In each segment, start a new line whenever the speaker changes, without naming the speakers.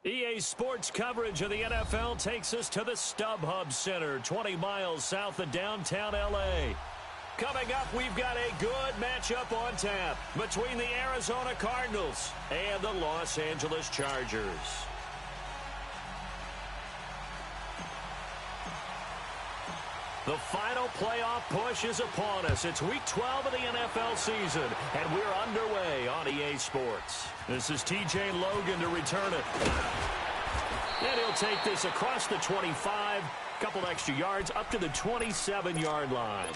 EA Sports coverage of the NFL takes us to the StubHub Center, 20 miles south of downtown L.A. Coming up, we've got a good matchup on tap between the Arizona Cardinals and the Los Angeles Chargers. The final playoff push is upon us. It's Week 12 of the NFL season, and we're underway on EA Sports. This is TJ Logan to return it. And he'll take this across the 25, couple extra yards, up to the 27-yard line.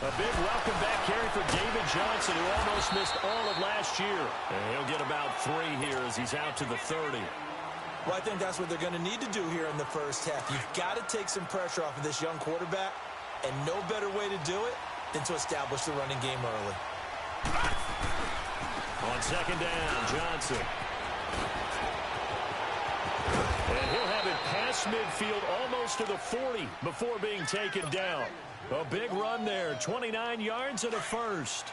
A big welcome back carry for David Johnson, who almost missed all of last year. And he'll get about 3 here as he's out to the 30.
Well, I think that's what they're going to need to do here in the first half. You've got to take some pressure off of this young quarterback, and no better way to do it than to establish the running game early.
On second down, Johnson. And he'll have it past midfield almost to the 40 before being taken down. A big run there, 29 yards and a first.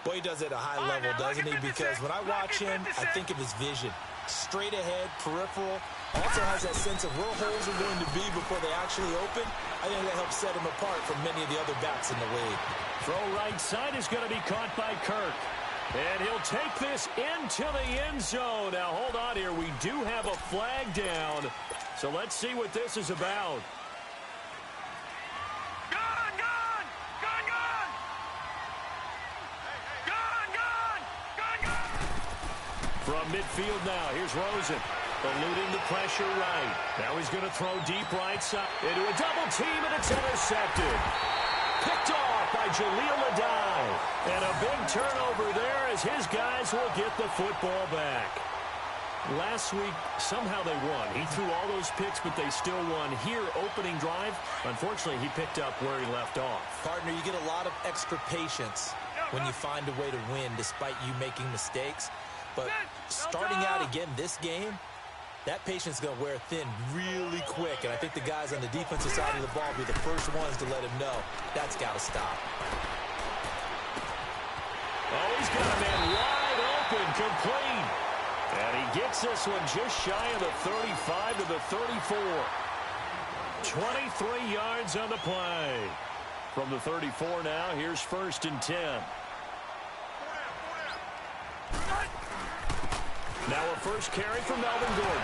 Boy, he does it at a high level, doesn't he? Because when I watch him, I think of his vision. Straight ahead, peripheral. Also has that sense of where holes are going to be before they actually open. I think that helps set him apart from many of the other backs in the league.
Throw right side is going to be caught by Kirk. And he'll take this into the end zone. Now, hold on here. We do have a flag down. So let's see what this is about. From midfield now, here's Rosen. Eluding the pressure right. Now he's going to throw deep right side. Into a double team, and it's intercepted. Picked off by Jaleel Adai. And a big turnover there as his guys will get the football back. Last week, somehow they won. He threw all those picks, but they still won. Here, opening drive, unfortunately, he picked up where he left off.
Partner, you get a lot of extra patience when you find a way to win despite you making mistakes. But starting out again this game, that patience is going to wear thin really quick. And I think the guys on the defensive side of the ball will be the first ones to let him know that's got to stop.
Oh, he's got a man wide open, complete. And he gets this one just shy of the 35 to the 34. 23 yards on the play. From the 34 now, here's 1st and 10. Now a first carry from Melvin Gordon.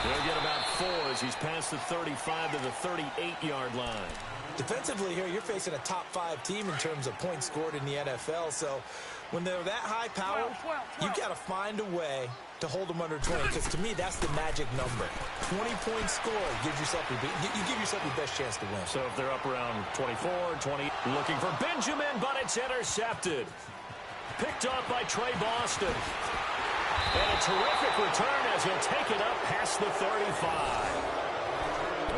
He'll get about 4 as he's past the 35 to the 38-yard line.
Defensively here, you're facing a top 5 team in terms of points scored in the NFL. So when they're that high power, you've got to find a way to hold them under 20. Because to me, that's the magic number. 20-point score gives yourself you give yourself your best chance to win.
So if they're up around 24, 20, looking for Benjamin, but it's intercepted. Picked off by Trey Boston. And a terrific return as he'll take it up past the 35.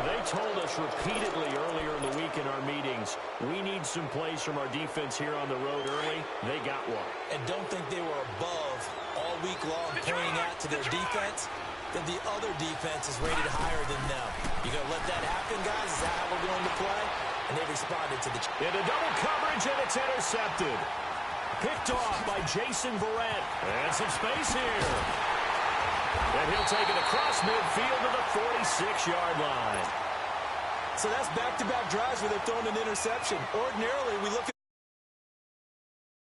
They told us repeatedly earlier in the week in our meetings, we need some plays from our defense here on the road early. They got one.
And don't think they were above all week long playing out to their defense. Then the other defense is rated higher than them. You going to let that happen, guys? Is that how we're going to play? And they responded to the...
Into double coverage, and it's intercepted. Picked off by Jason Verrett. And some space here. And he'll take it across midfield to the 46-yard line.
So that's back-to-back drives where they're throwing an interception. Ordinarily, we look at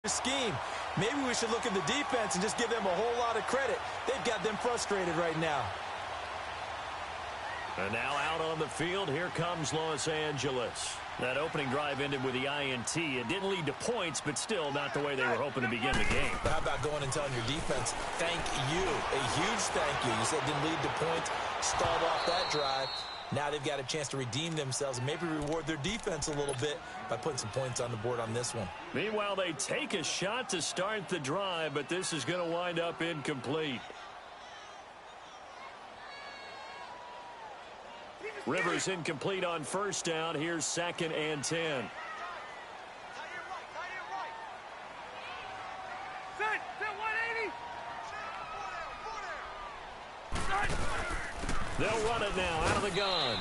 the scheme. Maybe we should look at the defense and just give them a whole lot of credit. They've got them frustrated right now.
And now out on the field, here comes Los Angeles. That opening drive ended with the INT. It didn't lead to points, but still not the way they were hoping to begin the game.
But how about going and telling your defense, thank you, a huge thank you. You said it didn't lead to points, stalled off that drive. Now they've got a chance to redeem themselves and maybe reward their defense a little bit by putting some points on the board on this one.
Meanwhile, they take a shot to start the drive, but this is going to wind up incomplete. Rivers incomplete on first down. Here's 2nd and 10. They'll run it now out of the gun.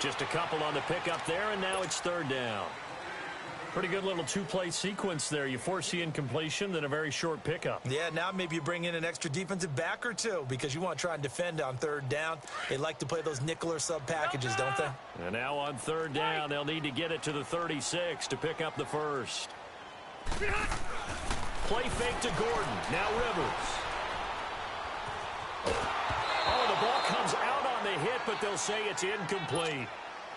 Just a couple on the pickup there, and now it's 3rd down. Pretty good little two-play sequence there. You force the incompletion, then a very short pickup.
Yeah, now maybe you bring in an extra defensive back or two because you want to try and defend on third down. They like to play those nickel or sub packages, don't they?
And now on third down, they'll need to get it to the 36 to pick up the first. Play fake to Gordon. Now Rivers. Oh, the ball comes out on the hit, but they'll say it's incomplete.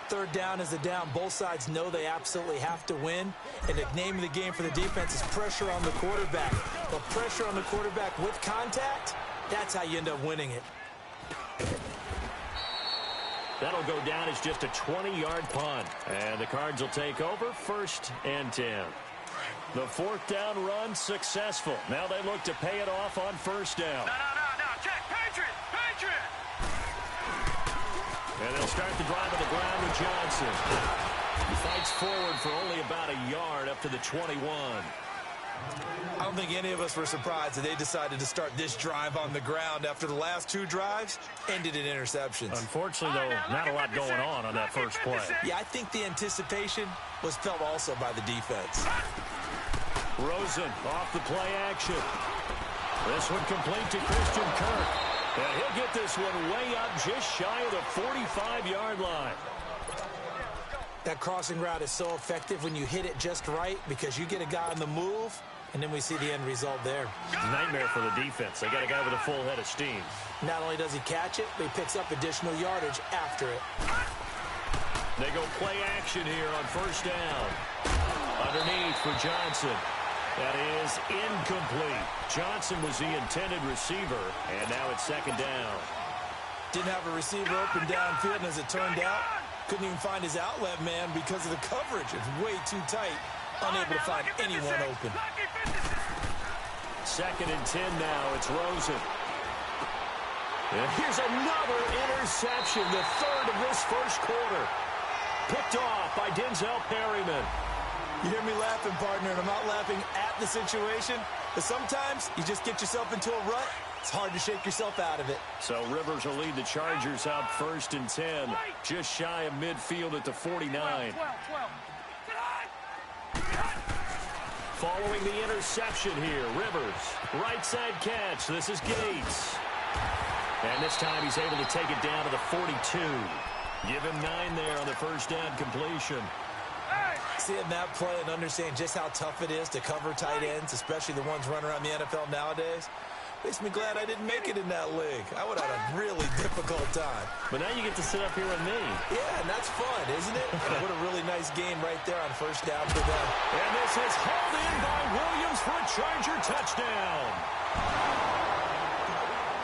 Third down is a down. Both sides know they absolutely have to win. And the name of the game for the defense is pressure on the quarterback. But pressure on the quarterback with contact, that's how you end up winning it.
That'll go down as just a 20-yard punt. And the Cards will take over 1st and 10. The fourth down run successful. Now they look to pay it off on first down.
No. Check. Patriot.
And they'll start the drive on the ground with Johnson. He fights forward for only about a yard up to the 21.
I don't think any of us were surprised that they decided to start this drive on the ground after the last two drives ended in interceptions.
Unfortunately, though, not a lot going on that first play.
Yeah, I think the anticipation was felt also by the defense.
Rosen off the play action. This one complete to Christian Kirk. And he'll get this one way up just shy of the 45-yard line.
That crossing route is so effective when you hit it just right because you get a guy on the move, and then we see the end result there.
Nightmare for the defense. They got a guy with a full head of steam.
Not only does he catch it, but he picks up additional yardage after it.
They go play action here on first down. Underneath for Johnson. That is incomplete. Johnson was the intended receiver, and now it's second down.
Didn't have a receiver open downfield, and as it turned out, couldn't even find his outlet man because of the coverage. It's way too tight. Unable to find anyone open.
Second and 10 now. It's Rosen. And here's another interception, the third of this first quarter. Picked off by Denzel Perryman.
You hear me laughing, partner, and I'm not laughing at the situation, but sometimes you just get yourself into a rut. It's hard to shake yourself out of it.
So Rivers will lead the Chargers out 1st and 10, just shy of midfield at the 49. Following the interception here, Rivers, right side catch. This is Gates. And this time he's able to take it down to the 42. Give him 9 there on the first down completion.
Seeing that play and understand just how tough it is to cover tight ends, especially the ones running around the NFL nowadays, makes me glad I didn't make it in that league. I would have had a really difficult time.
But now you get to sit up here with me.
Yeah, and that's fun, isn't it? What a really nice game right there on first down for them.
And this is hauled in by Williams for a Charger touchdown.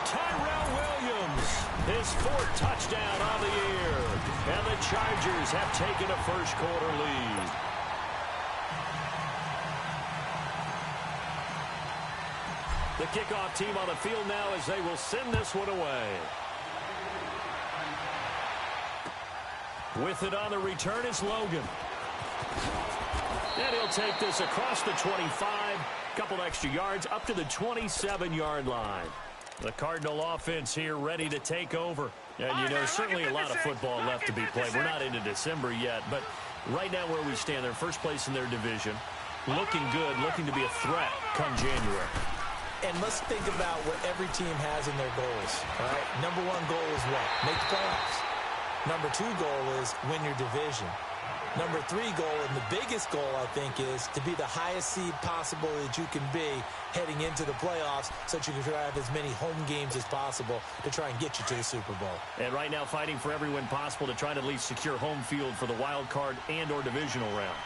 Tyrell Williams, his 4th touchdown on the year. And the Chargers have taken a first quarter lead. The kickoff team on the field now as they will send this one away. With it on the return is Logan. And he'll take this across the 25, couple extra yards up to the 27-yard line. The Cardinal offense here ready to take over. And, you know, certainly a lot of football left to be played. We're not into December yet, but right now where we stand, they're first place in their division. Looking good, looking to be a threat come January.
And let's think about what every team has in their goals, all right? Number 1 goal is what? Make the playoffs. Number 2 goal is win your division. Number 3 goal, and the biggest goal, I think, is to be the highest seed possible that you can be heading into the playoffs so that you can have as many home games as possible to try and get you to the Super Bowl.
And right now fighting for every win possible to try to at least secure home field for the wild card and or divisional round.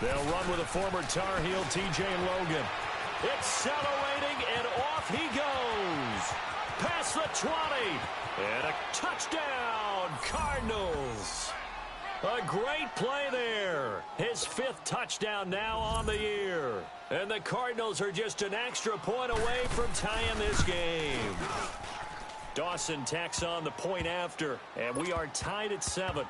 They'll run with a former Tar Heel, TJ Logan. Accelerating, and off he goes. Past the 20. And a touchdown, Cardinals. A great play there. His 5th touchdown now on the year. And the Cardinals are just an extra point away from tying this game. Dawson tacks on the point after, and we are tied at 7.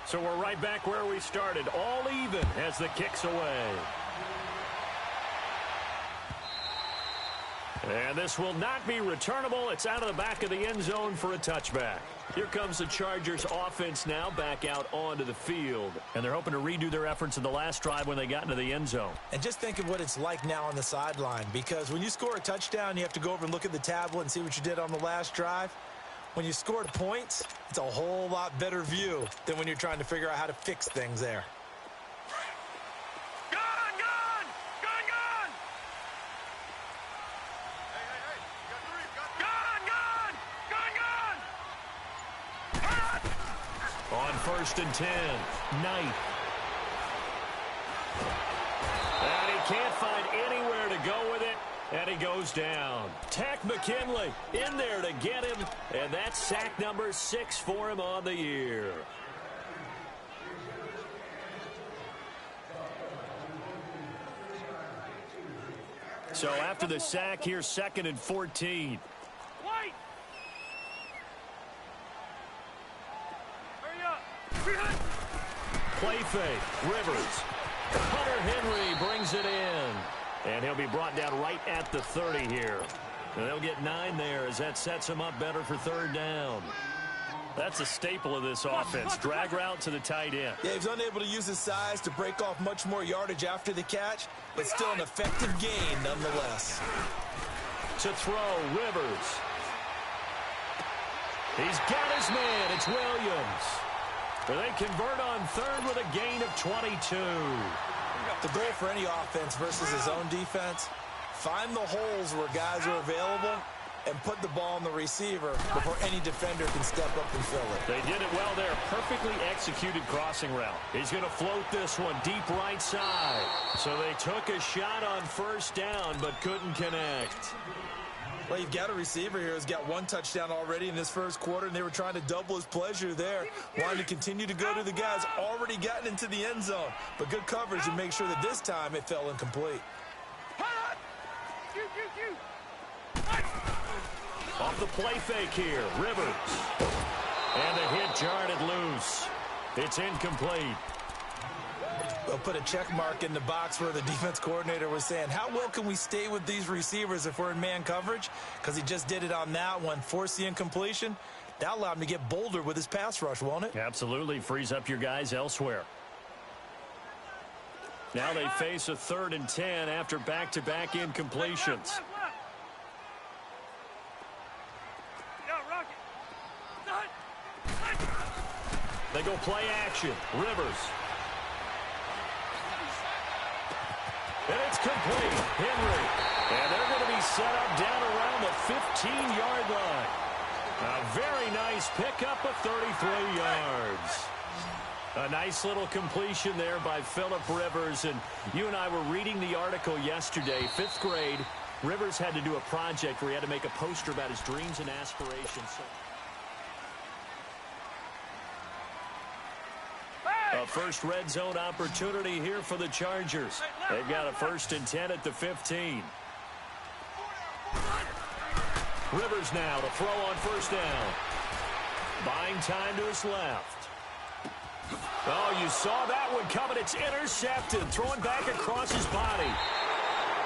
So we're right back where we started, all even as the kick's away. And this will not be returnable. It's out of the back of the end zone for a touchback. Here comes the Chargers offense now back out onto the field. And they're hoping to redo their efforts in the last drive when they got into the end zone.
And just think of what it's like now on the sideline, because when you score a touchdown, you have to go over and look at the tablet and see what you did on the last drive. When you scored points, it's a whole lot better view than when you're trying to figure out how to fix things there.
On 1st and 10, Knight. And he can't find anywhere to go with it, and he goes down. Tack McKinley in there to get him, and that's sack number 6 for him on the year. So after the sack, here's 2nd and 14. Play fake, Rivers. Hunter Henry brings it in. And he'll be brought down right at the 30 here. And they'll get 9 there as that sets him up better for 3rd down. That's a staple of this offense. Drag route to the tight end.
Yeah, he's unable to use his size to break off much more yardage after the catch, but still an effective gain nonetheless.
To throw, Rivers. He's got his man. It's Williams. They convert on 3rd with a gain of 22.
The goal for any offense versus his own defense, find the holes where guys are available and put the ball on the receiver before any defender can step up and fill it.
They did it well there. Perfectly executed crossing route. He's going to float this one deep right side. So they took a shot on 1st down but couldn't connect.
Well, you've got a receiver here who's got 1 touchdown already in this 1st quarter, and they were trying to double his pleasure there. Wanted to continue to go to the guys already gotten into the end zone. But good coverage to make sure that this time it fell incomplete.
Off the play fake here, Rivers. And the hit jarred it loose. It's incomplete.
They'll put a check mark in the box where the defense coordinator was saying, how well can we stay with these receivers if we're in man coverage? Because he just did it on that one, forced the incompletion. That allowed him to get bolder with his pass rush, won't it?
Absolutely. Frees up your guys elsewhere. Now they face a 3rd and 10 after back-to-back incompletions. They go play action. Rivers. And it's complete. Henry. And they're going to be set up down around the 15-yard line. A very nice pickup of 33 yards. A nice little completion there by Phillip Rivers. And you and I were reading the article yesterday, 5th grade. Rivers had to do a project where he had to make a poster about his dreams and aspirations. A first red zone opportunity here for the Chargers. They've got a 1st and 10 at the 15. Rivers now to throw on 1st down. Buying time to his left. Oh, you saw that one coming. It's intercepted. Throwing back across his body.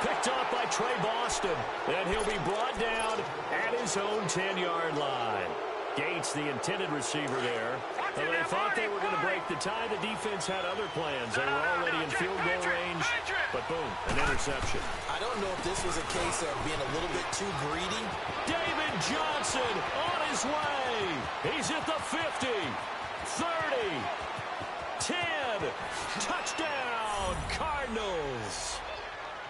Picked up by Trey Boston. And he'll be brought down at his own 10-yard line. Gates, the intended receiver there. And they thought they were going to break the tie. The defense had other plans. They were already in field goal range. But boom, an interception.
I don't know if this was a case of being a little bit too greedy.
David Johnson on his way. He's at the 50, 30, 10. Touchdown, Cardinals.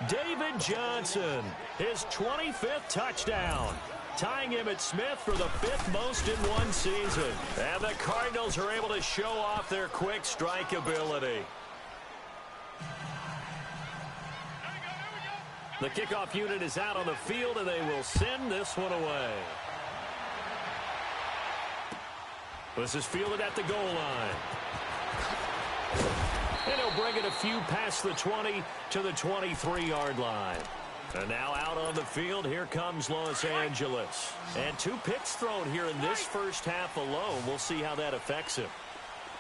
David Johnson, his 25th touchdown. Tying him at Smith for the 5th most in one season. And the Cardinals are able to show off their quick strike ability. The kickoff unit is out on the field, and they will send this one away. This is fielded at the goal line. And he'll bring it a few past the 20 to the 23-yard line. And now out on the field, here comes Los Angeles. And 2 picks thrown here in this first half alone. We'll see how that affects him.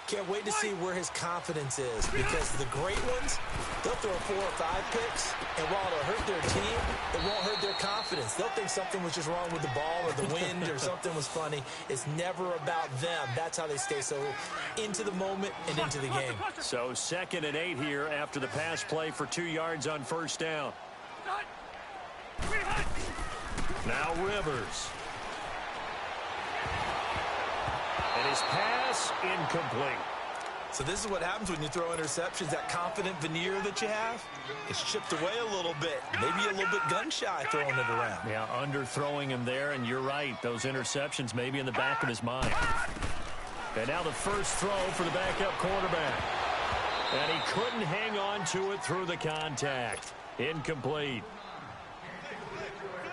Can't wait to see where his confidence is, because the great ones, they'll throw 4 or 5 picks, and while it'll hurt their team, it won't hurt their confidence. They'll think something was just wrong with the ball or the wind or something was funny. It's never about them. That's how they stay so into the moment and into the game.
So 2nd and 8 here after the pass play for 2 yards on first down. Now Rivers. And his pass incomplete.
So this is what happens when you throw interceptions. That confident veneer that you have, it's chipped away a little bit. Maybe a little bit gun-shy throwing it around.
Yeah, underthrowing him there, and you're right. Those interceptions may be in the back of his mind. And now the first throw for the backup quarterback. And he couldn't hang on to it through the contact. Incomplete.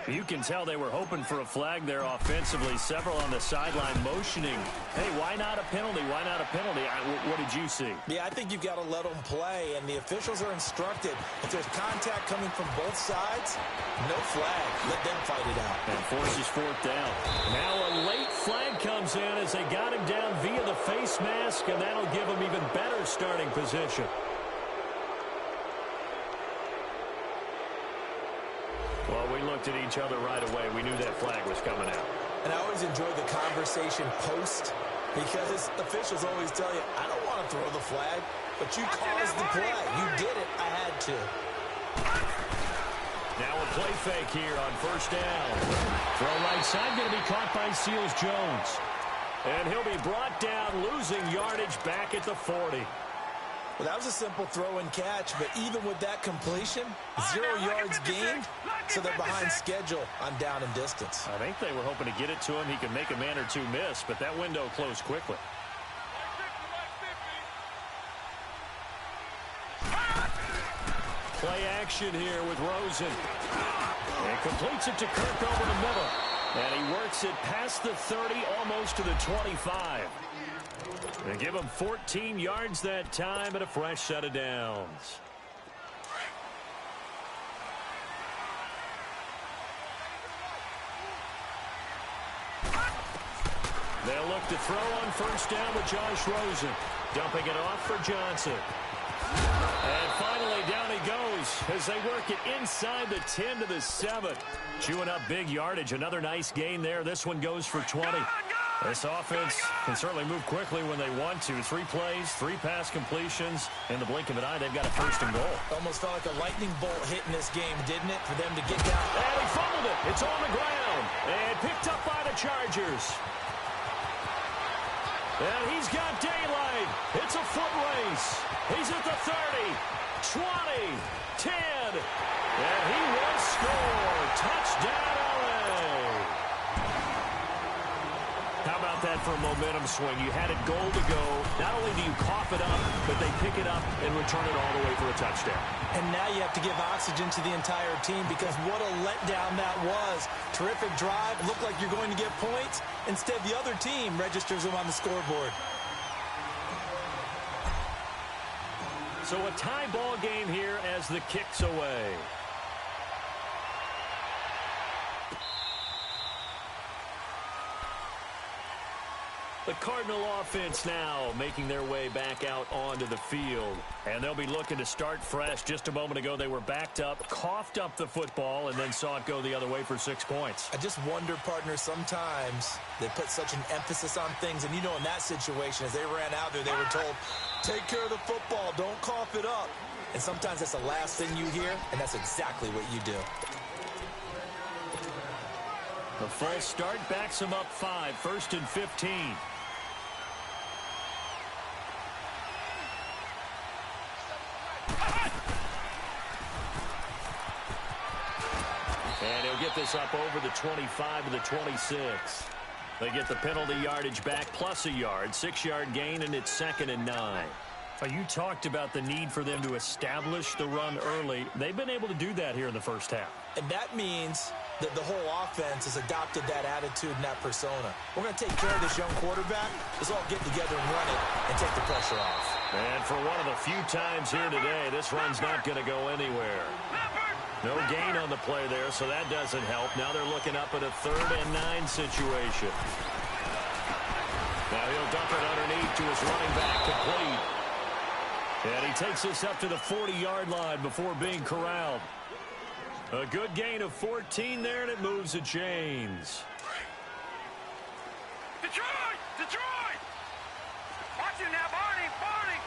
You can tell they were hoping for a flag there offensively. Several on the sideline motioning. Hey, why not a penalty? Why not a penalty? What did you see?
Yeah, I think you've got to let them play, and the officials are instructed. If there's contact coming from both sides, no flag. Let them fight it out.
And forces 4th down. Now a late flag comes in as they got him down via the face mask, and that'll give him even better starting position. Well, we looked at each other right away. We knew that flag was coming out.
And I always enjoy the conversation post because officials always tell you, I don't want to throw the flag, but you caused the play. You did it. I had to.
Now a play fake here on first down. Throw right side going to be caught by Seals-Jones. And he'll be brought down, losing yardage back at the 40.
Well, that was a simple throw and catch, but even with that completion, 0 yards gained, so they're behind schedule on down and distance.
I think they were hoping to get it to him. He could make a man or two miss, but that window closed quickly. Play action here with Rosen. And completes it to Kirk over the middle. And he works it past the 30, almost to the 25. They give him 14 yards that time and a fresh set of downs. They'll look to throw on first down with Josh Rosen. Dumping it off for Johnson. And finally down he goes as they work it inside the 10 to the 7. Chewing up big yardage. Another nice gain there. This one goes for 20. This offense can certainly move quickly when they want to. 3 plays, 3 pass completions. In the blink of an eye, they've got a first and goal.
Almost felt like a lightning bolt hit in this game, didn't it, for them to get down?
And he fumbled it. It's on the ground. And picked up by the Chargers. And he's got daylight. It's a foot race. He's at the 30, 20, 10. And he will score. Touchdown, LA. How about that for a momentum swing? You had it goal to go. Not only do you cough it up, but they pick it up and return it all the way for a touchdown.
And now you have to give oxygen to the entire team because what a letdown that was. Terrific drive. Looked like you're going to get points. Instead, the other team registers them on the scoreboard.
So a tie ball game here as the kick's away. The Cardinal offense now making their way back out onto the field. And they'll be looking to start fresh. Just a moment ago, they were backed up, coughed up the football, and then saw it go the other way for 6 points.
I just wonder, partner, sometimes they put such an emphasis on things. And, you know, in that situation, as they ran out there, they were told, take care of the football, don't cough it up. And sometimes that's the last thing you hear, and that's exactly what you do.
The false start backs them up 5, 1st and 15. And he'll get this up over the 25 to the 26. They get the penalty yardage back plus a yard, 6-yard gain, and it's 2nd and 9. You talked about the need for them to establish the run early. They've been able to do that here in the first half.
And that means that the whole offense has adopted that attitude and that persona. We're going to take care of this young quarterback. Let's all get together and run it and take the pressure off. And
for one of the few times here today, this run's not going to go anywhere. No gain on the play there, so that doesn't help. Now they're looking up at a 3rd and 9 situation. Now he'll dump it underneath to his running back, complete. And he takes this up to the 40-yard line before being corralled. A good gain of 14 there, and it moves the chains.
Detroit! Detroit! Watch it now, Barney! Barney!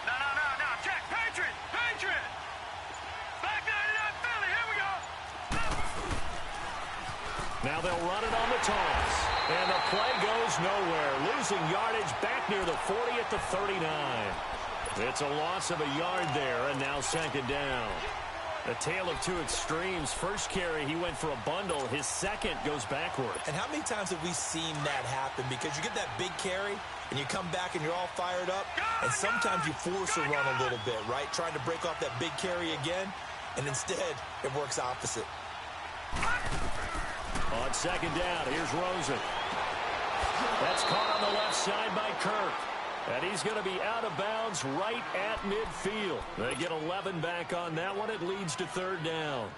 No. Check! Patriot! Patriot! Back 99 Philly! Here we go!
Now they'll run it on the toss. And the play goes nowhere. Losing yardage back near the 40 at the 39. It's a loss of a yard there, and now second down. A tale of two extremes. First carry, he went for a bundle. His second goes backward.
And how many times have we seen that happen? Because you get that big carry, and you come back and you're all fired up, and sometimes you force a run a little bit, right? Trying to break off that big carry again, and instead it works opposite.
On second down, here's Rosen. That's caught on the left side by Kirk. And he's going to be out of bounds right at midfield. They get 11 back on that one. It leads to third down.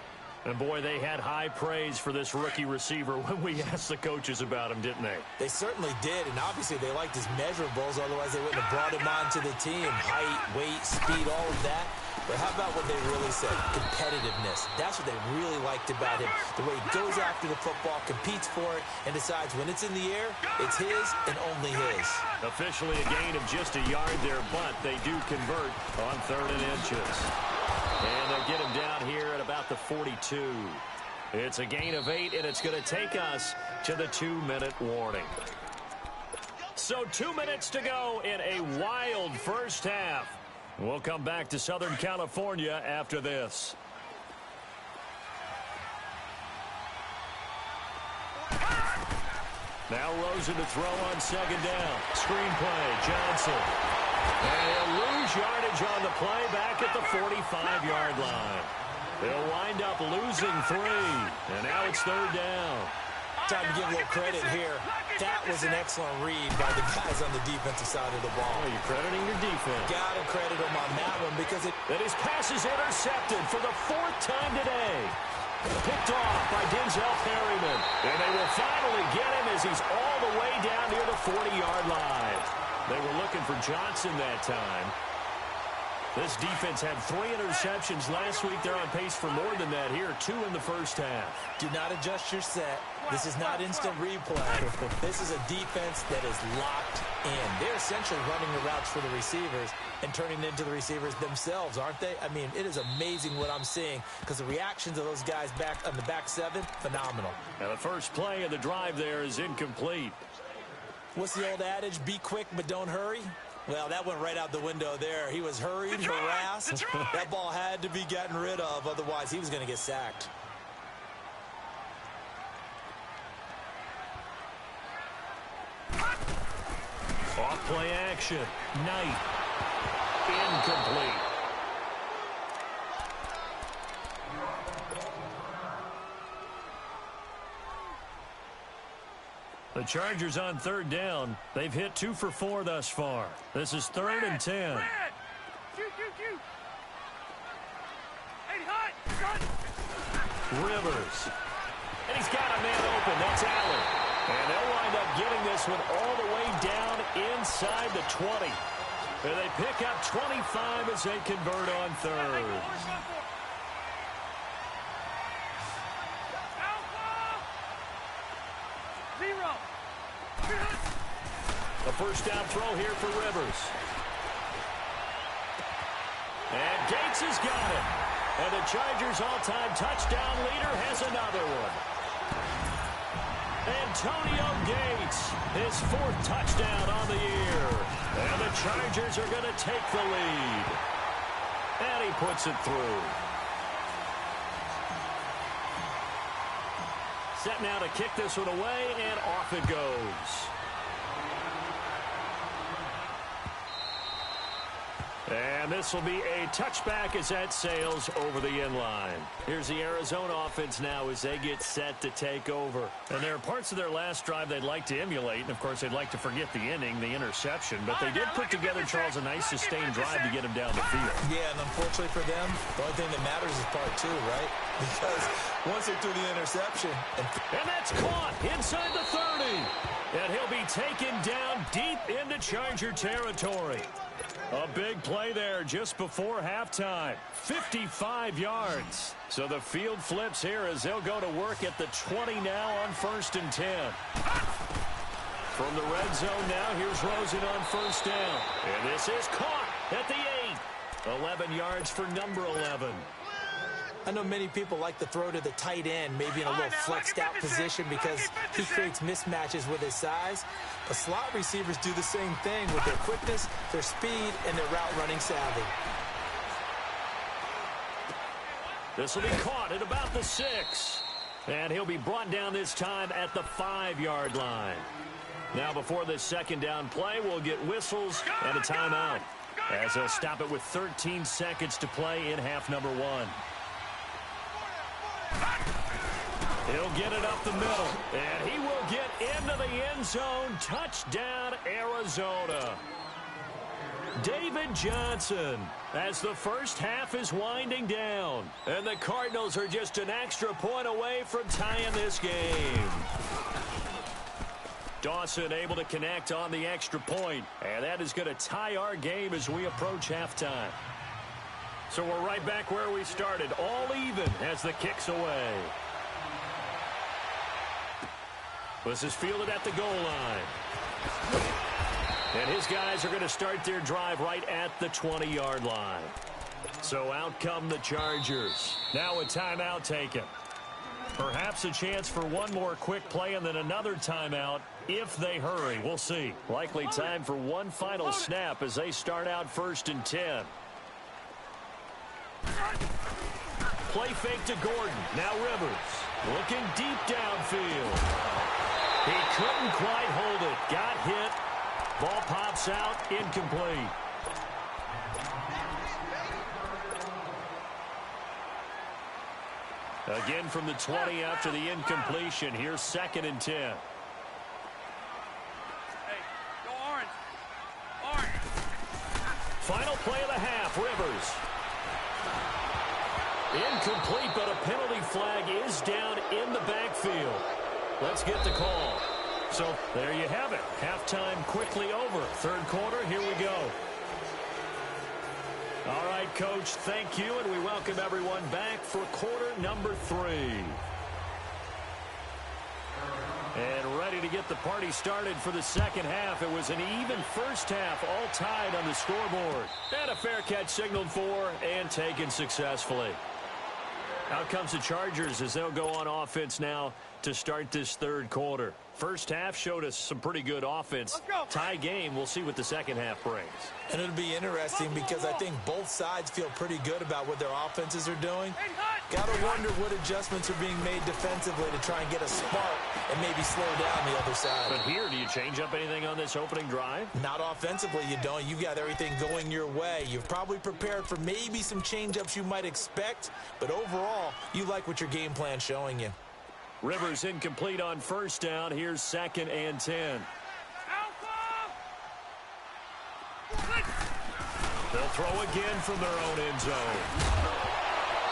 And, boy, they had high praise for this rookie receiver when we asked the coaches about him, didn't they?
They certainly did, and obviously they liked his measurables. Otherwise, they wouldn't have brought him onto the team. Height, weight, speed, all of that. But how about what they really said? Competitiveness. That's what they really liked about him. The way he goes after the football, competes for it, and decides when it's in the air, it's his and only his.
Officially a gain of just a yard there, but they do convert on 3rd and inches. And they'll get him down here at about the 42. It's a gain of 8, and it's going to take us to the 2-minute warning. So 2 minutes to go in a wild first half. We'll come back to Southern California after this. Now Rosen to throw on second down. Screen play, Johnson. And he'll lose yardage on the play back at the 45-yard line. They'll wind up losing 3. And now it's third down.
Time to give a little credit here. That was an excellent read by the guys on the defensive side of the ball.
Oh, you're crediting your defense.
Got to credit them on that one because it...
And his pass is intercepted for the 4th time today. Picked off by Denzel Perryman. And they will finally get him as he's all the way down near the 40-yard line. They were looking for Johnson that time. This defense had 3 interceptions last week. They're on pace for more than that here. 2 in the first half.
Do not adjust your set. This is not instant replay. This is a defense that is locked in. They're essentially running the routes for the receivers and turning it into the receivers themselves, aren't they? I mean, it is amazing what I'm seeing because the reactions of those guys back on the back 7, phenomenal.
And the first play of the drive there is incomplete.
What's the old adage? Be quick, but don't hurry. Well, that went right out the window there. He was hurried, harassed. That ball had to be gotten rid of. Otherwise, he was going to get sacked.
Off play action. Knight. Incomplete. The Chargers on third down. They've hit 2 for 4 thus far. This is 3rd and 10. Rivers. And he's got a man open. That's Allen. And they'll wind up getting this one all the way down inside the 20. And they pick up 25 as they convert on 3rd. The first down throw here for Rivers. And Gates has got it. And the Chargers' all-time touchdown leader has another one. Antonio Gates, his 4th touchdown on the year. And the Chargers are going to take the lead. And he puts it through. Set now to kick this one away, and off it goes. And this will be a touchback as that sails over the end line. Here's the Arizona offense now as they get set to take over. And there are parts of their last drive they'd like to emulate. And, of course, they'd like to forget the inning, the interception. But they did put together, Charles, a nice sustained drive to get him down the field.
Yeah, and unfortunately for them, the only thing that matters is part two, right? Because once they threw the interception.
And that's caught inside the 30. And he'll be taken down deep into Charger territory. A big play there just before halftime. 55 yards. So the field flips here as they'll go to work at the 20 now on 1st and 10. From the red zone now, here's Rosen on 1st down. And this is caught at the 8. 11 yards for number 11.
I know many people like to throw to the tight end, maybe in a little flexed out position because he creates mismatches with his size. But slot receivers do the same thing with their quickness, their speed, and their route running savvy.
This will be caught at about the 6. And he'll be brought down this time at the 5-yard line. Now before this second down play, we'll get whistles and a timeout as they'll stop it with 13 seconds to play in half number 1. He'll get it up the middle, and he will get into the end zone. Touchdown, Arizona. David Johnson as the first half is winding down. And the Cardinals are just an extra point away from tying this game. Dawson able to connect on the extra point, and that is going to tie our game as we approach halftime. So we're right back where we started, all even as the kick's away. This is fielded at the goal line. And his guys are going to start their drive right at the 20-yard line. So out come the Chargers. Now a timeout taken. Perhaps a chance for one more quick play and then another timeout if they hurry. We'll see. Likely time for one final snap as they start out 1st and 10. Play fake to Gordon. Now Rivers looking deep downfield. He couldn't quite hold it. Got hit. Ball pops out. Incomplete. Again from the 20 after the incompletion. Here's 2nd and 10.
Hey, go orange. Orange.
Final play of the half. Rivers. Incomplete, but a penalty flag is down in the backfield. Let's get the call. So there you have it. Halftime quickly over. 3rd quarter, here we go. All right, Coach, thank you, and we welcome everyone back for quarter number 3. And ready to get the party started for the second half. It was an even first half, all tied on the scoreboard. And a fair catch signaled for and taken successfully. Out comes the Chargers as they'll go on offense now to start this 3rd quarter. First half showed us some pretty good offense. Tie game. We'll see what the second half brings.
And it'll be interesting because I think both sides feel pretty good about what their offenses are doing. Got to wonder what adjustments are being made defensively to try and get a spark and maybe slow down the other side.
But here, do you change up anything on this opening drive?
Not offensively, you don't. You got everything going your way. You've probably prepared for maybe some change-ups you might expect, but overall, you like what your game plan's showing you.
Rivers incomplete on 1st down. Here's 2nd and 10. They'll throw again from their own end zone.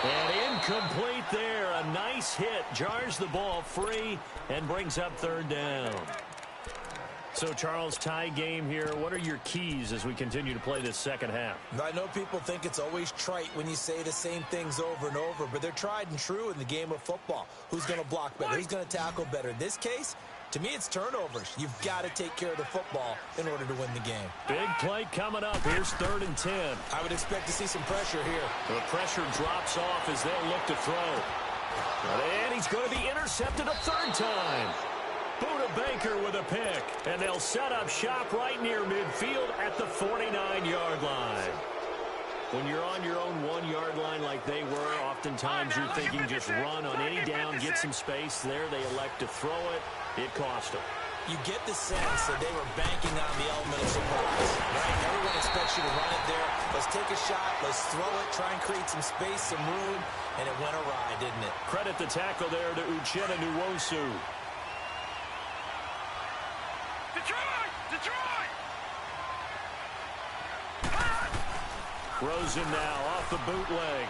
And incomplete there. A nice hit. Jars the ball free and brings up 3rd down. So, Charles, tie game here. What are your keys as we continue to play this second half?
I know people think it's always trite when you say the same things over and over, but they're tried and true in the game of football. Who's going to block better? Who's going to tackle better? In this case, to me, it's turnovers. You've got to take care of the football in order to win the game.
Big play coming up. Here's 3rd and 10.
I would expect to see some pressure here.
The pressure drops off as they'll look to throw. And he's going to be intercepted a 3rd time. Buda Baker with a pick. And they'll set up shop right near midfield at the 49-yard line. When you're on your own 1-yard line like they were, oftentimes you're thinking just run on any down, get some space. There they elect to throw it. It cost them.
You get the sense that they were banking on the element of surprise, right? Everyone expects you to run it there. Let's take a shot. Let's throw it. Try and create some space, some room. And it went awry, didn't it?
Credit the tackle there to Uchenna Nwosu.
Detroit! Detroit!
Rosen now off the bootleg.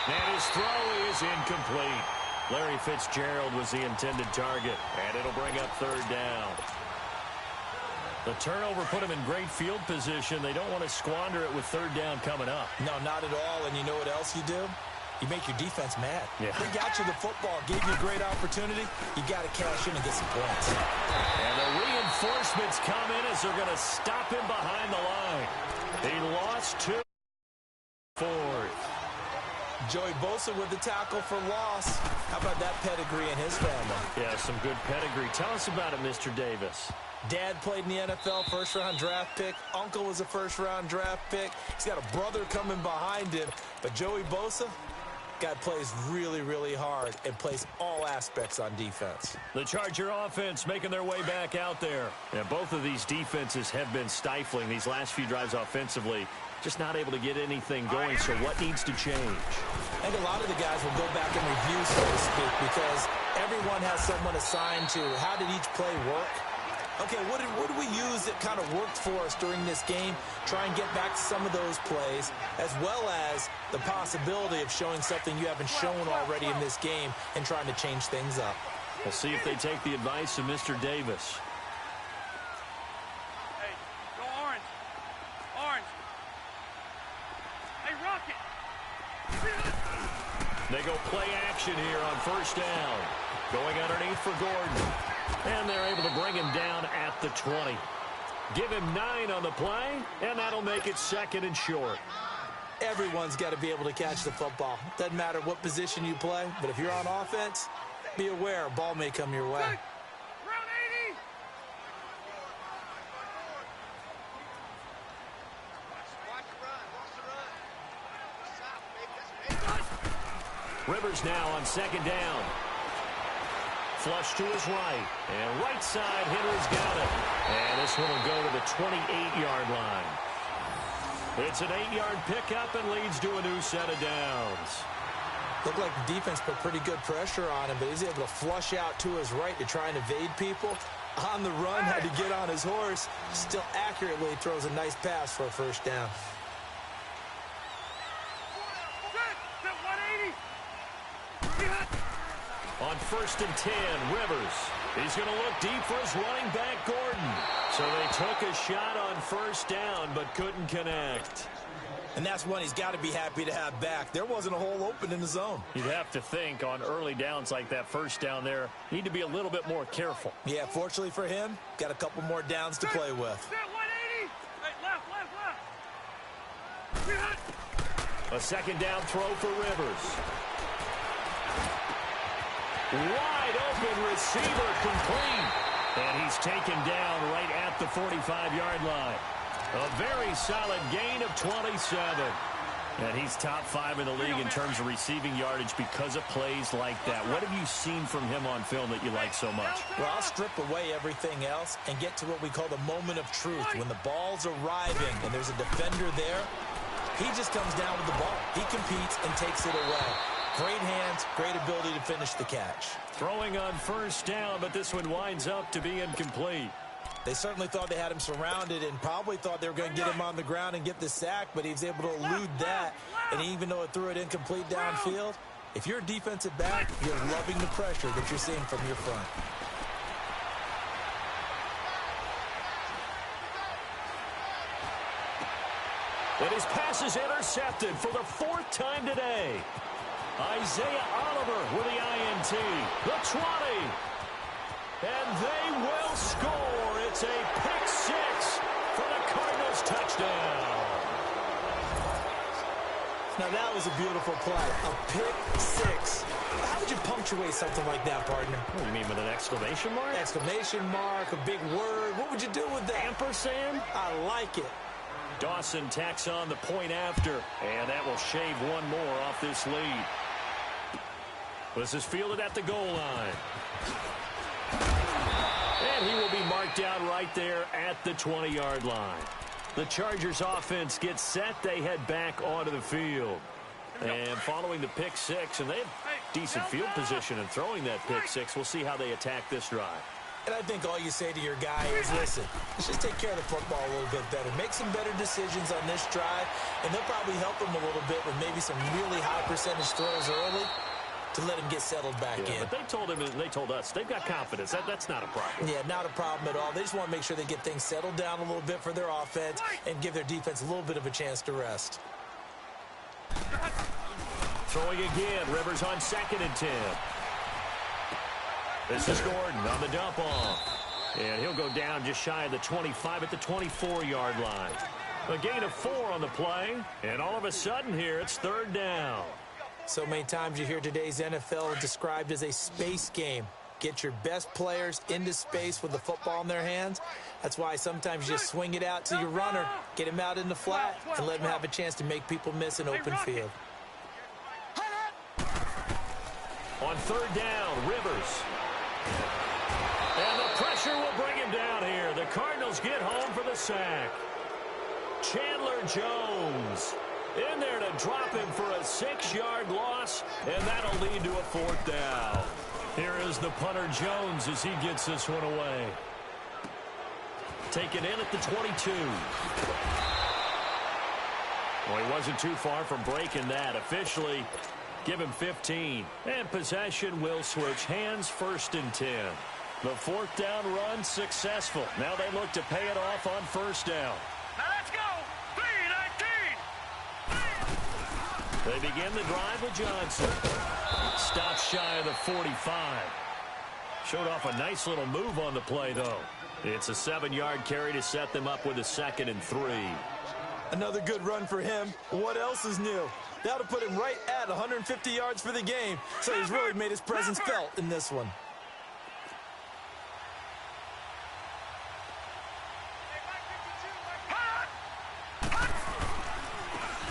And his throw is incomplete. Larry Fitzgerald was the intended target, and it'll bring up third down. The turnover put him in great field position. They don't want to squander it with third down coming up.
No, not at all. And you know what else you do? You make your defense mad.
Yeah.
They got you the football, gave you a great opportunity. You got to cash in and get some points.
And the reinforcements come in as they're going to stop him behind the line. He lost 2. Fourth.
Joey Bosa with the tackle for loss. How about that pedigree in his family?
Yeah, some good pedigree. Tell us about it, Mr. Davis.
Dad played in the NFL, first-round draft pick. Uncle was a first-round draft pick. He's got a brother coming behind him. But Joey Bosa, guy plays really, really hard and plays all aspects on defense.
The Charger offense making their way back out there. Yeah, both of these defenses have been stifling these last few drives offensively. Just not able to get anything going, so what needs to change?
I think a lot of the guys will go back and review, so to speak, because everyone has someone assigned to how did each play work. Okay, what did we use that kind of worked for us during this game? Try and get back to some of those plays, as well as the possibility of showing something you haven't shown already in this game and trying to change things up.
We'll see if they take the advice of Mr. Davis.
Hey, go orange. Orange. Hey, Rocket.
They go play action here on first down. Going underneath for Gordon. And they're able to bring him down at the 20. Give him 9 on the play, and that'll make it second and short.
Everyone's got to be able to catch the football. Doesn't matter what position you play, but if you're on offense, be aware a ball may come your way.
Round 80.
Rivers now on second down. Flush to his right. And right side hitter's got it. And this one will go to the 28-yard line. It's an 8-yard pickup and leads to a new set of downs.
Looked like the defense put pretty good pressure on him, but he's able to flush out to his right to try and evade people. On the run, had to get on his horse. Still accurately throws a nice pass for a first down.
On first and 10, Rivers. He's going to look deep for his running back, Gordon. So they took a shot on first down, but couldn't connect.
And that's one he's got to be happy to have back. There wasn't a hole open in the zone.
You'd have to think on early downs like that first down there, need to be a little bit more careful.
Yeah, fortunately for him, got a couple more downs to play with.
180. Hey, left.
A second down throw for Rivers. Wide open receiver complete. And he's taken down right at the 45-yard line. A very solid gain of 27. And he's top 5 in the league in terms of receiving yardage because of plays like that. What have you seen from him on film that you like so much?
Well, I'll strip away everything else and get to what we call the moment of truth. When the ball's arriving and there's a defender there, he just comes down with the ball. He competes and takes it away. Great hands, great ability to finish the catch.
Throwing on first down, but this one winds up to be incomplete.
They certainly thought they had him surrounded and probably thought they were going to get him on the ground and get the sack, but he was able to elude that. And even though it threw it incomplete downfield, if you're a defensive back, you're loving the pressure that you're seeing from your front.
And his pass is intercepted for the 4th time today. Isaiah Oliver with the INT. The 20. And they will score. It's a pick 6 for the Cardinals touchdown.
Now that was a beautiful play. A pick 6. How would you punctuate something like that, partner?
What do you mean, with an exclamation mark?
Exclamation mark, a big word. What would you do with that?
Ampersand?
I like it.
Dawson tacks on the point after, and that will shave one more off this lead. This is fielded at the goal line. And he will be marked down right there at the 20-yard line. The Chargers offense gets set. They head back onto the field. And following the pick six, and they have decent field position in throwing that pick six. We'll see how they attack this drive.
And I think all you say to your guy is, listen, let's just take care of the football a little bit better. Make some better decisions on this drive, and they'll probably help him a little bit with maybe some really high percentage throws early to let him get settled back in.
But they told him, and they told us, they've got confidence. That's not a problem.
Yeah, not a problem at all. They just want to make sure they get things settled down a little bit for their offense and give their defense a little bit of a chance to rest.
Throwing again. Rivers on 2nd and 10. This is Gordon on the dump off. And he'll go down just shy of the 25 at the 24-yard line. A gain of 4 on the play. And all of a sudden here, it's 3rd down.
So many times you hear today's NFL described as a space game. Get your best players into space with the football in their hands. That's why sometimes you just swing it out to your runner, get him out in the flat, and let him have a chance to make people miss an open field.
On 3rd down, Rivers. And the pressure will bring him down here. The Cardinals get home for the sack. Chandler Jones in there to drop him for a 6-yard loss, and that'll lead to a 4th down. Here is the punter Jones as he gets this one away. Taken in at the 22. Well, he wasn't too far from breaking that. Officially, give him 15. And possession will switch hands. 1st and 10. The 4th down run successful. Now they look to pay it off on 1st down.
Now let's go. 3-19.
They begin the drive with Johnson. Stops shy of the 45. Showed off a nice little move on the play, though. It's a 7-yard carry to set them up with a 2nd and 3.
Another good run for him. What else is new? That'll put him right at 150 yards for the game. So he's really made his presence felt in this one.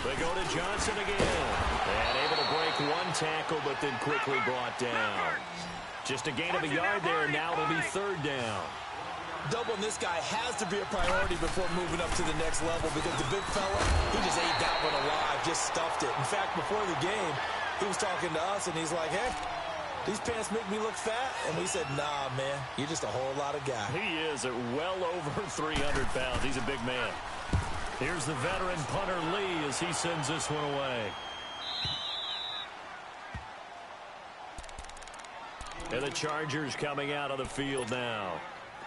They go to Johnson again. And able to break one tackle, but then quickly brought down. Just a gain of a yard there. Now it'll be 3rd down.
Doubling this guy has to be a priority before moving up to the next level because the big fella, he just ate that one alive, just stuffed it. In fact, before the game, he was talking to us, and he's like, hey, these pants make me look fat? And we said, nah, man, you're just a whole lot of guy.
He is at well over 300 pounds. He's a big man. Here's the veteran punter Lee as he sends this one away. And the Chargers coming out of the field now.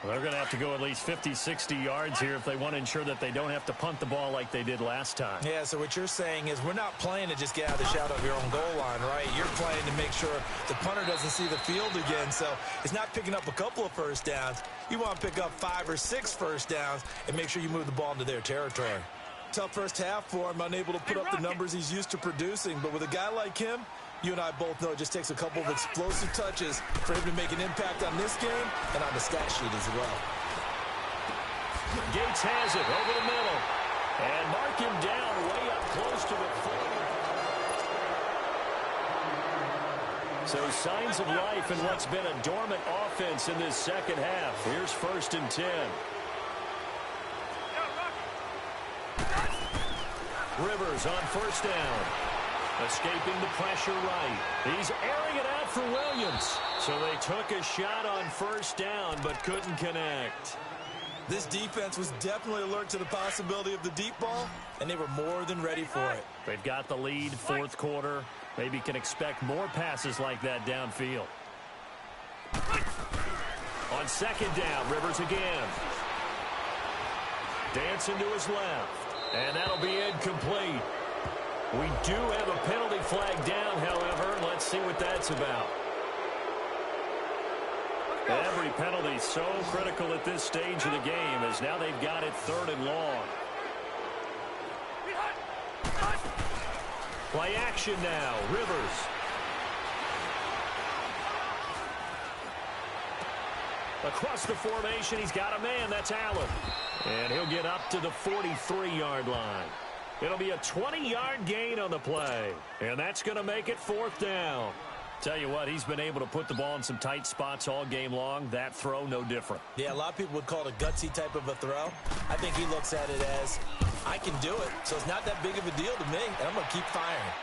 Well, they're going to have to go at least 50, 60 yards here if they want to ensure that they don't have to punt the ball like they did last time.
Yeah, so what you're saying is we're not playing to just get out of the shadow of your own goal line, right? You're playing to make sure the punter doesn't see the field again. So it's not picking up a couple of 1st downs. You want to pick up 5 or 6 1st downs and make sure you move the ball into their territory. Tough first half for him, unable to put up the numbers he's used to producing. But with a guy like him, you and I both know it just takes a couple of explosive touches for him to make an impact on this game and on the stat sheet as well.
Gates has it over the middle. And mark him down way up close to the 40. So signs of life in what's been a dormant offense in this 2nd half. Here's 1st and 10. Rivers on 1st down. Escaping the pressure right. He's airing it out for Williams. So they took a shot on 1st down but couldn't connect.
This defense was definitely alert to the possibility of the deep ball, and they were more than ready for it.
They've got the lead 4th quarter. Maybe can expect more passes like that downfield. On 2nd down, Rivers again. Dancing to his left. And that'll be incomplete. We do have a penalty flag down, however. Let's see what that's about. Every penalty so critical at this stage of the game as now they've got it 3rd and long. Play action now. Rivers. Across the formation, he's got a man. That's Allen. And he'll get up to the 43-yard line. It'll be a 20-yard gain on the play. And that's going to make it 4th down. Tell you what, he's been able to put the ball in some tight spots all game long. That throw, no different.
Yeah, a lot of people would call it a gutsy type of a throw. I think he looks at it as, I can do it, so it's not that big of a deal to me, and I'm going to keep firing.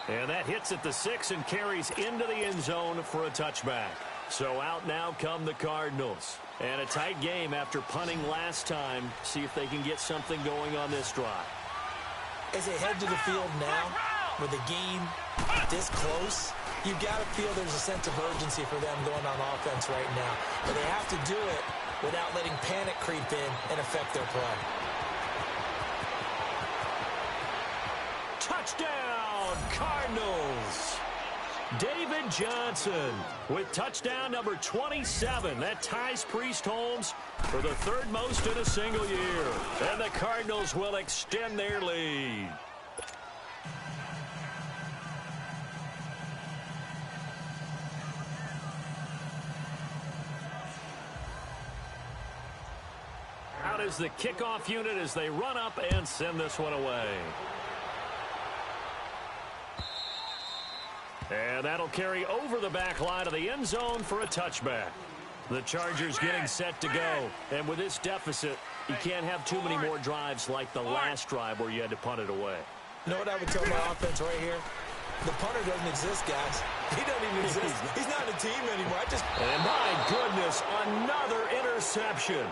And that hits at the 6 and carries into the end zone for a touchback. So out now come the Cardinals. And a tight game after punting last time. See if they can get something going on this drive.
As they head to the field now, with the game this close, you've got to feel there's a sense of urgency for them going on offense right now. But they have to do it without letting panic creep in and affect their play.
Touchdown, Cardinals! David Johnson with touchdown number 27. That ties Priest Holmes for the third most in a single year. And the Cardinals will extend their lead. Out is the kickoff unit as they run up and send this one away. And that'll carry over the back line of the end zone for a touchback. The Chargers getting set to go. And with this deficit, you can't have too many more drives like the last drive where you had to punt it away.
You know what I would tell my offense right here? The punter doesn't exist, guys. He doesn't even exist. He's not a team anymore.
And my goodness, another interception.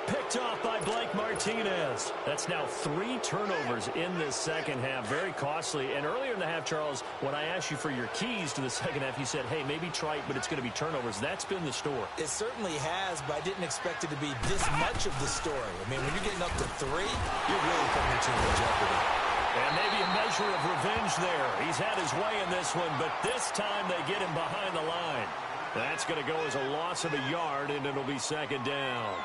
Picked off by Blake Martinez. That's now 3 turnovers in this second half. Very costly. And earlier in the half, Charles, when I asked you for your keys to the second half, you said, hey, maybe try it, but it's going to be turnovers. That's been the story.
It certainly has, but I didn't expect it to be this much of the story. I mean, when you're getting up to 3, you're really putting your team in jeopardy.
And maybe a measure of revenge there. He's had his way in this one, but this time they get him behind the line. That's going to go as a loss of a yard, and it'll be second down.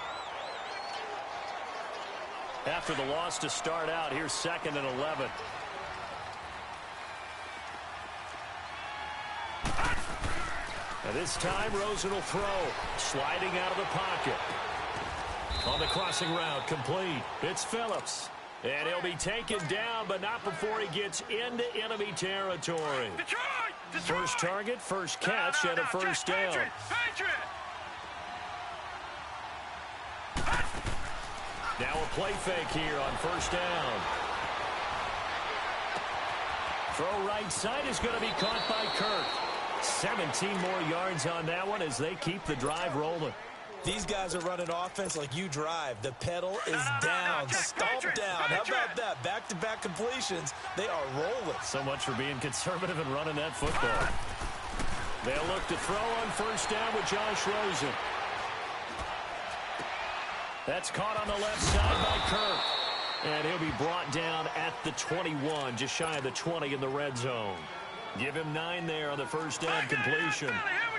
After the loss to start out, here's 2nd and 11. And this time, Rosen will throw. Sliding out of the pocket. On the crossing route, complete. It's Phillips. And he'll be taken down, but not before he gets into enemy territory.
Detroit!
First target, first catch, and a first down. Now a play fake here on first down. Throw right side is going to be caught by Kirk. 17 more yards on that one as they keep the drive rolling.
These guys are running offense like you drive. The pedal is down, stomped down. How about that? Back-to-back completions. They are rolling.
So much for being conservative and running that football. They'll look to throw on first down with Josh Rosen. That's caught on the left side by Kirk. And he'll be brought down at the 21, just shy of the 20 in the red zone. Give him 9 there on the first down completion.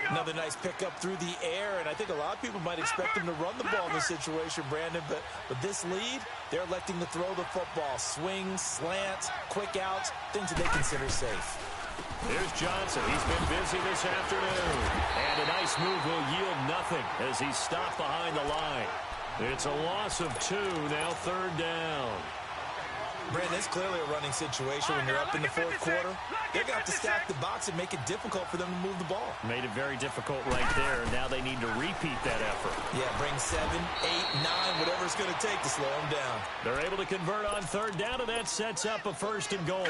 Another nice pickup through the air, and I think a lot of people might expect him to run the ball in this situation, Brandon, but with this lead, they're electing to throw the football. Swings, slants, quick outs, things that they consider safe.
Here's Johnson. He's been busy this afternoon. And a nice move will yield nothing as he's stopped behind the line. It's a loss of 2, now 3rd down.
Brandon, it's clearly a running situation when you're up in the 4th quarter. They're going to have to stack the box and make it difficult for them to move the ball.
Made it very difficult right there. Now they need to repeat that effort.
Yeah, bring 7, 8, 9, whatever it's going to take to slow them down.
They're able to convert on 3rd down, and that sets up a 1st and goal.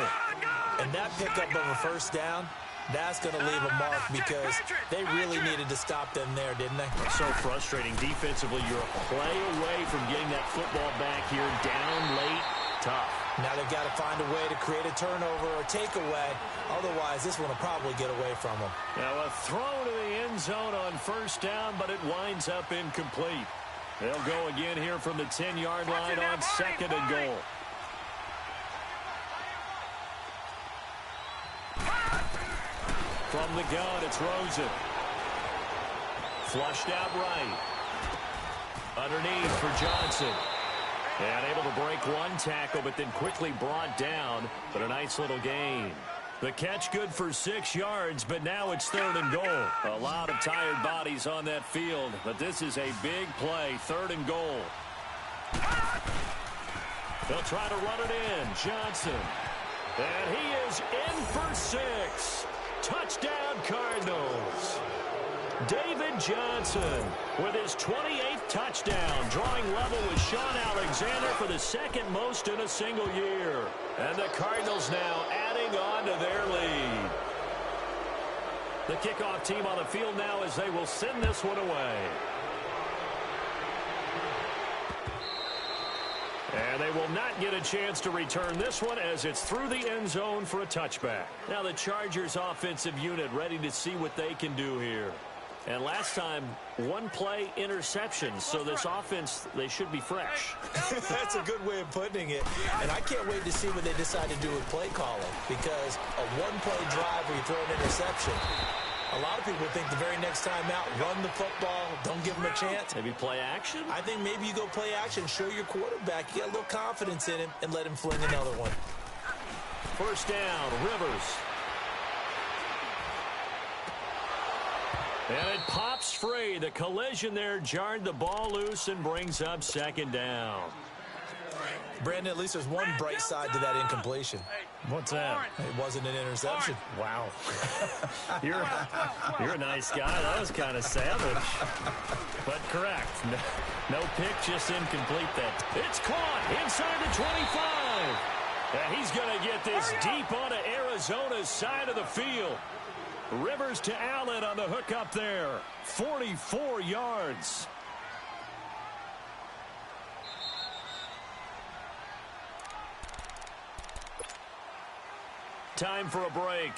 And that pickup of a first down, that's going to leave a mark because they really needed to stop them there, didn't they?
So frustrating. Defensively, you're a play away from getting that football back here. Down late, tough.
Now they've got to find a way to create a turnover or takeaway. Otherwise, this one will probably get away from them.
Now a throw to the end zone on first down, but it winds up incomplete. They'll go again here from the 10-yard line on 2nd and goal. From the gun, it's Rosen. Flushed out right. Underneath for Johnson. And able to break one tackle, but then quickly brought down. But a nice little gain. The catch good for 6 yards, but now it's 3rd and goal. A lot of tired bodies on that field, but this is a big play. 3rd and goal. They'll try to run it in. Johnson. And he is in for 6. Touchdown, Cardinals. David Johnson with his 28th touchdown, drawing level with Sean Alexander for the second most in a single year. And the Cardinals now adding on to their lead. The kickoff team on the field now as they will send this one away. And they will not get a chance to return this one as it's through the end zone for a touchback. Now the Chargers offensive unit ready to see what they can do here. And last time, one play interception, so this offense, they should be fresh.
That's a good way of putting it. And I can't wait to see what they decide to do with play calling, because a one-play drive where you throw an interception, a lot of people think the very next time out, run the football, don't give them a chance.
Maybe play action?
I think maybe you go play action, show your quarterback, you got a little confidence in him, and let him fling another one.
First down, Rivers. And it pops free. The collision there jarred the ball loose and brings up second down.
Brandon, at least there's one bright side to that incompletion.
What's that?
It wasn't an interception.
Wow. You're a nice guy. That was kind of savage. But correct. No pick, just incomplete that. It's caught inside the 25. And he's going to get this deep onto Arizona's side of the field. Rivers to Allen on the hook up there. 44 yards. Time for a break.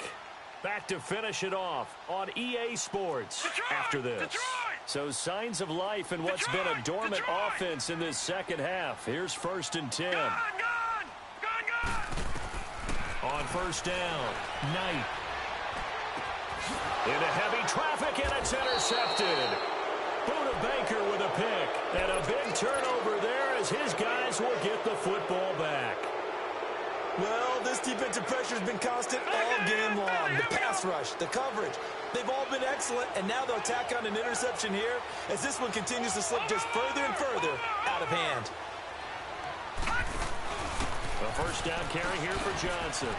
Back to finish it off on EA Sports after this. So signs of life in what's been a dormant offense in this second half. Here's 1st and 10. On first down, Knight. Into heavy traffic, and it's intercepted. Buda Baker with a pick. And a big turnover there as his guys will get the football back.
Well, this defensive pressure has been constant all game long. The pass rush, the coverage, they've all been excellent, and now they'll tack on an interception here as this one continues to slip just further and further out of hand.
A first down carry here for Johnson.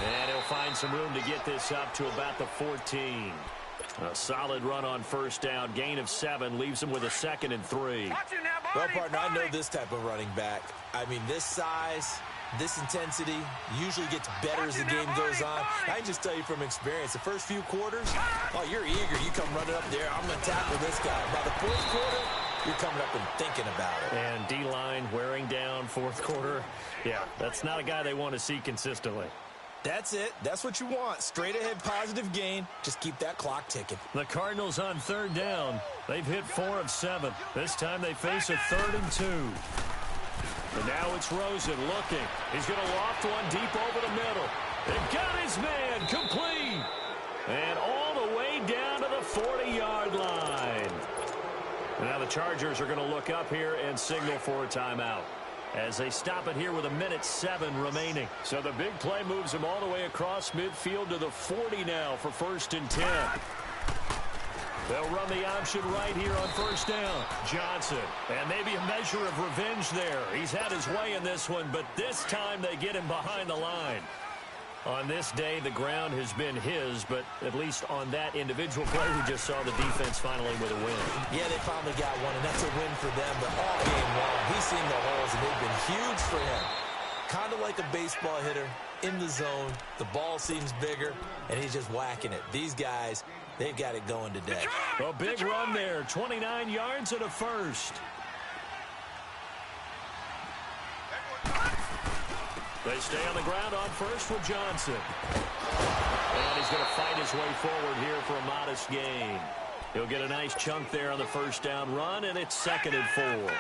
And he'll find some room to get this up to about the 14. A solid run on first down. Gain of 7 leaves him with a 2nd and 3.
Well, partner, I know this type of running back. I mean, this size, this intensity usually gets better as the game goes on. I can just tell you from experience, the first few quarters, oh, you're eager. You come running up there, I'm going to tackle this guy. By the 4th quarter, you're coming up and thinking about it.
And D-line wearing down 4th quarter. Yeah, that's not a guy they want to see consistently.
That's it. That's what you want. Straight ahead positive gain. Just keep that clock ticking.
The Cardinals on 3rd down. They've hit 4 of 7. This time they face a 3rd and 2. And now it's Rosen looking. He's going to loft one deep over the middle. They've got his man complete. And all the way down to the 40-yard line. Now the Chargers are going to look up here and signal for a timeout as they stop it here with 1:07 remaining. So the big play moves them all the way across midfield to the 40 now for 1st and 10. They'll run the option right here on first down. Johnson, and maybe a measure of revenge there. He's had his way in this one, but this time they get him behind the line. On this day, the ground has been his, but at least on that individual play, we just saw the defense finally with a win.
Yeah, they finally got one, and that's a win for them, but all game long, he's seen the holes, and they've been huge for him. Kind of like a baseball hitter in the zone. The ball seems bigger, and he's just whacking it. These guys, they've got it going today.
A big run there, 29 yards and a first. They stay on the ground on first with Johnson. And he's going to fight his way forward here for a modest gain. He'll get a nice chunk there on the first down run, and it's 2nd and 4.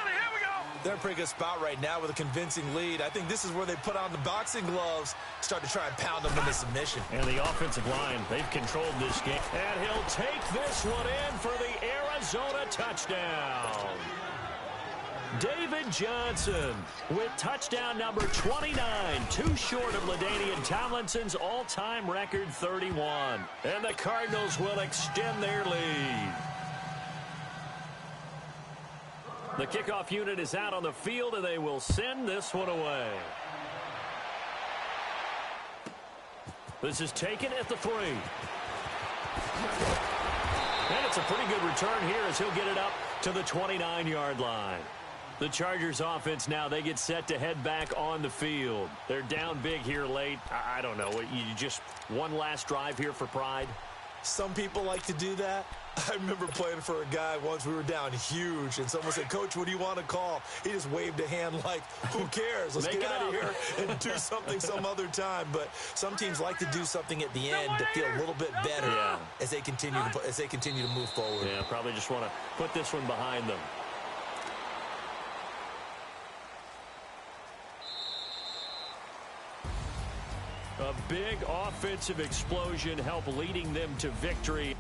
They're in a pretty good spot right now with a convincing lead. I think this is where they put on the boxing gloves, start to try and pound them into submission.
And the offensive line, they've controlled this game. And he'll take this one in for the Arizona touchdown. David Johnson with touchdown number 29, too short of LaDainian Tomlinson's all-time record 31. And the Cardinals will extend their lead. The kickoff unit is out on the field, and they will send this one away. This is taken at the 3. And it's a pretty good return here as he'll get it up to the 29-yard line. The Chargers offense now, they get set to head back on the field. They're down big here late. I don't know. You just one last drive here for pride?
Some people like to do that. I remember playing for a guy once. We were down huge, and someone said, "Coach, what do you want to call?" He just waved a hand like, who cares? Let's get out of here and do something some other time. But some teams like to do something at the end to feel a little bit better as they continue to move forward.
Yeah, probably just want to put this one behind them. A big offensive explosion helped leading them to victory.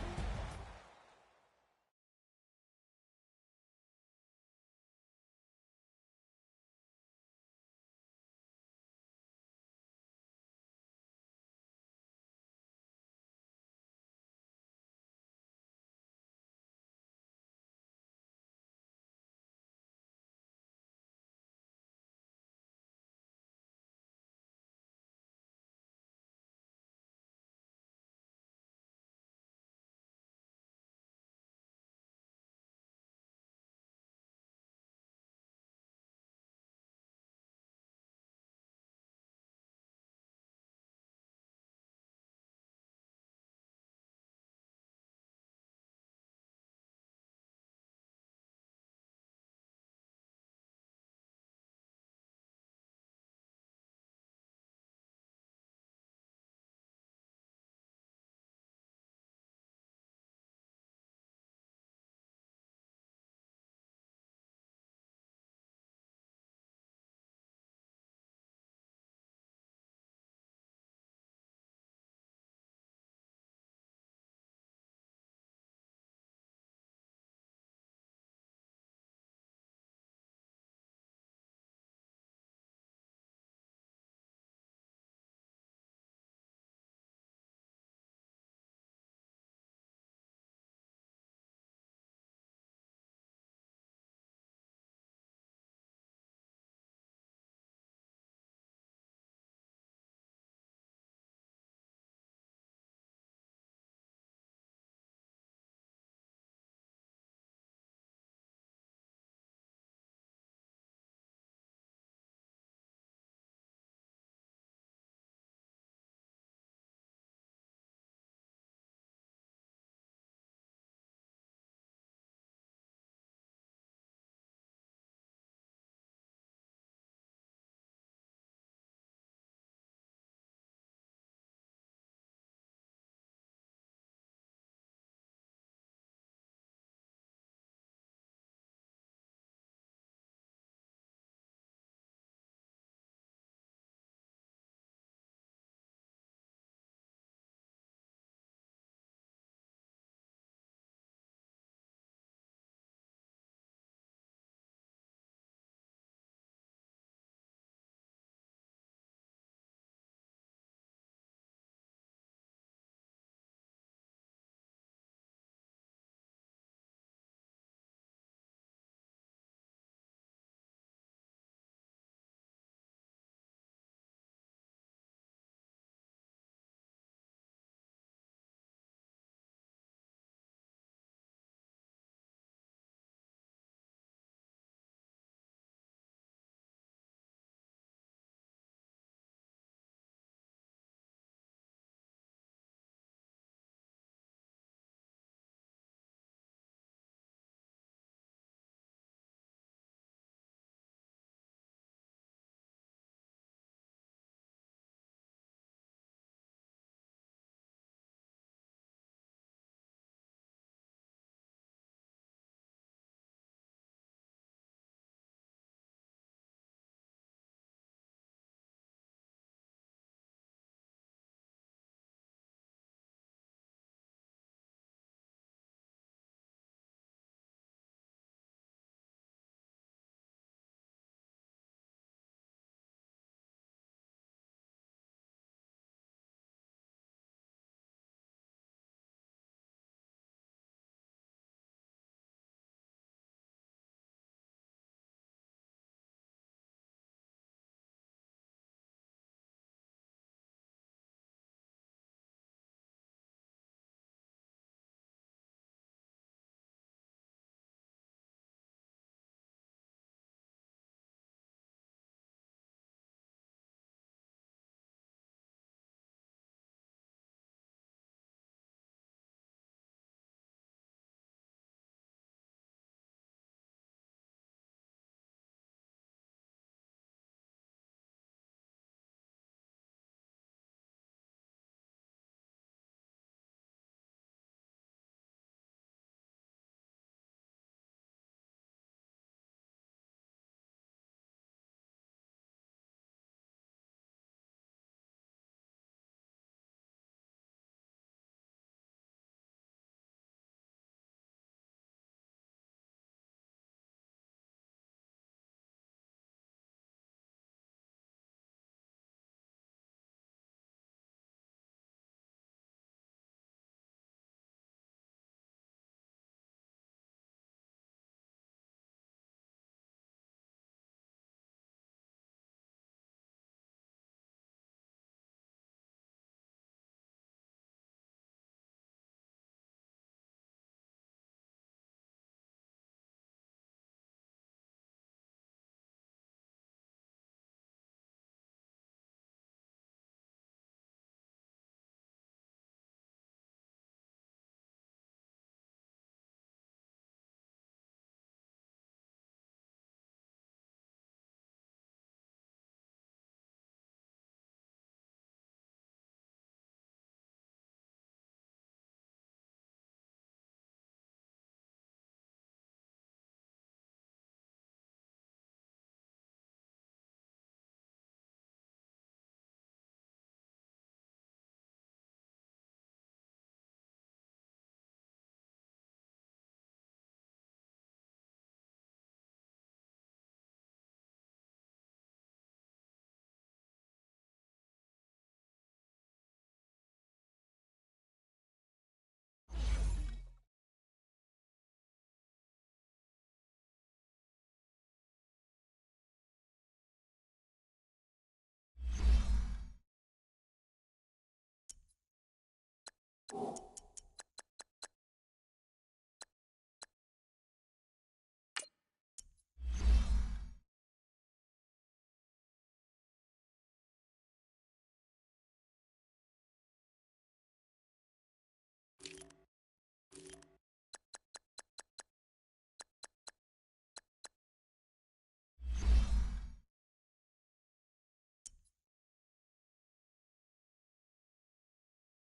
it.